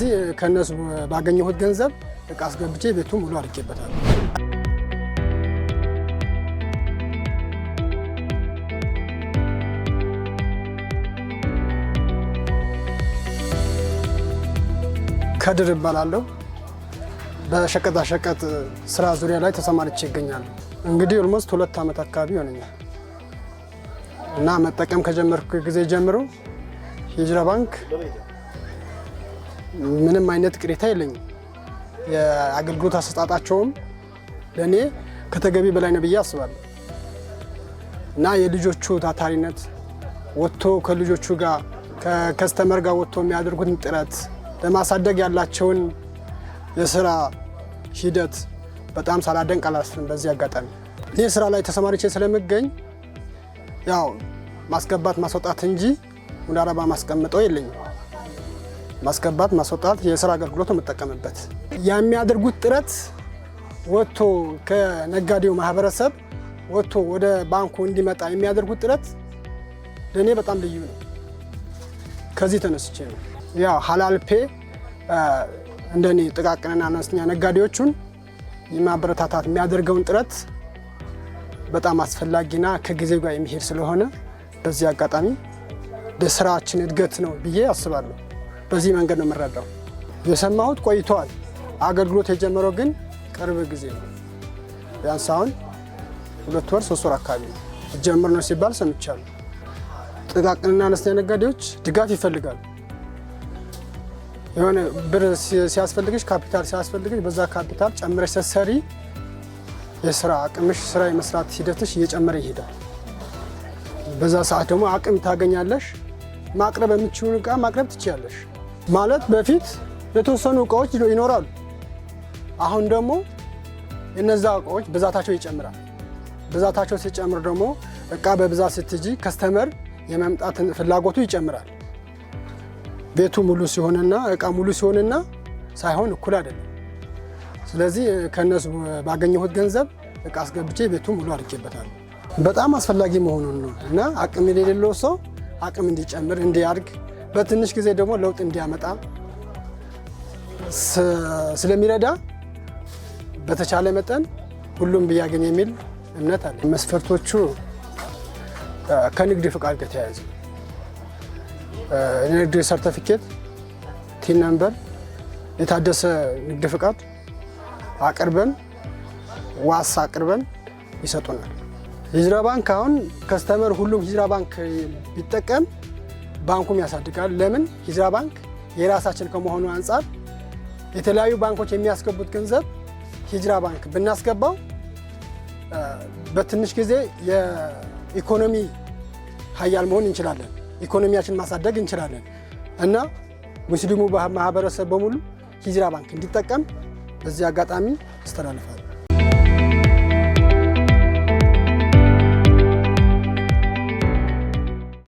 ስለዚህ ከነሱ ባገኘሁት ገንዘብ እቃ አስገብቼ ቤቱ ሙሉ አድርጌበታል። ከድር እባላለሁ። በሸቀጣሸቀጥ ስራ ዙሪያ ላይ ተሰማርቼ ይገኛል። እንግዲህ ኦልሞስት 2 ዓመት አካባቢ ሆነኛል እና መጠቀም ከጀመርኩ ጊዜ ጀምሮ ሂጅራ ባንክ ምንም አይነት ቅሬታ የለኝም። የአገልግሎት አሰጣጣቸውም ለኔ ከተገቢ በላይ ነው ብዬ አስባለሁ እና የልጆቹ ታታሪነት ወጥቶ ከልጆቹ ጋር ከከስተመር ጋር ወጥቶ የሚያደርጉትን ጥረት ለማሳደግ ያላቸውን የስራ ሂደት በጣም ሳላደንቅ አላልፍም። በዚህ አጋጣሚ እኔ ስራ ላይ ተሰማርቼ ስለምገኝ ያው ማስገባት ማስወጣት እንጂ ሙዳረባ ማስቀምጠው የለኝም። ማስገባት ማስወጣት የስራ አገልግሎት የምጠቀምበት የሚያደርጉት ጥረት ወጥቶ ከነጋዴው ማህበረሰብ ወጥቶ ወደ ባንኩ እንዲመጣ የሚያደርጉት ጥረት ለኔ በጣም ልዩ ነው። ከዚህ ተነስቼ ነው ያው ሐላልፔ እንደኔ ጥቃቅንና አነስተኛ ነጋዴዎቹን የማበረታታት የሚያደርገውን ጥረት በጣም አስፈላጊና ከጊዜው ጋር የሚሄድ ስለሆነ በዚህ አጋጣሚ ለስራችን እድገት ነው ብዬ አስባለሁ። በዚህ መንገድ ነው የምረዳው። የሰማሁት ቆይቷል። አገልግሎት የጀመረው ግን ቅርብ ጊዜ ነው። ቢያንስ አሁን 2 ወር 3 ወር አካባቢ ጀምር ነው ሲባል ሰምቻለሁ። ጥቃቅንና አነስተኛ ነጋዴዎች ድጋፍ ይፈልጋሉ። የሆነ ብር ሲያስፈልግሽ ካፒታል ሲያስፈልግሽ በዛ ካፒታል ጨምረሽ ስትሰሪ የስራ አቅምሽ ስራ የመስራት ሂደትሽ እየጨመረ ይሄዳል። በዛ ሰዓት ደግሞ አቅም ታገኛለሽ። ማቅረብ የምትችሉን እቃ ማቅረብ ትችያለሽ። ማለት በፊት የተወሰኑ እቃዎች ይኖራሉ። አሁን ደግሞ እነዛ እቃዎች ብዛታቸው ይጨምራል። ብዛታቸው ሲጨምር ደግሞ እቃ በብዛት ስትጂ ከስተመር የመምጣት ፍላጎቱ ይጨምራል። ቤቱ ሙሉ ሲሆንና እቃ ሙሉ ሲሆንና ሳይሆን እኩል አይደለም። ስለዚህ ከነሱ ባገኘሁት ገንዘብ እቃ አስገብቼ ቤቱ ሙሉ አድርጌበታለሁ። በጣም አስፈላጊ መሆኑን ነው እና አቅም የሌለው ሰው አቅም እንዲጨምር እንዲያድግ፣ በትንሽ ጊዜ ደግሞ ለውጥ እንዲያመጣ ስለሚረዳ በተቻለ መጠን ሁሉም ቢያገኝ የሚል እምነት አለ። መስፈርቶቹ ከንግድ ፍቃድ ጋር ተያያዘ የንግድ ሰርቲፊኬት፣ ቲን ነምበር፣ የታደሰ ንግድ ፍቃድ አቅርበን ዋስ አቅርበን ይሰጡናል። ሂጅራ ባንክ አሁን ከስተመር ሁሉም ሂጅራ ባንክ ቢጠቀም ባንኩም ያሳድጋል። ለምን ሂጅራ ባንክ የራሳችን ከመሆኑ አንጻር የተለያዩ ባንኮች የሚያስገቡት ገንዘብ ሂጅራ ባንክ ብናስገባው በትንሽ ጊዜ የኢኮኖሚ ሀያል መሆን እንችላለን። ኢኮኖሚያችን ማሳደግ እንችላለን እና ሙስሊሙ ማህበረሰብ በሙሉ ሂጅራ ባንክ እንዲጠቀም በዚህ አጋጣሚ አስተላልፋለሁ።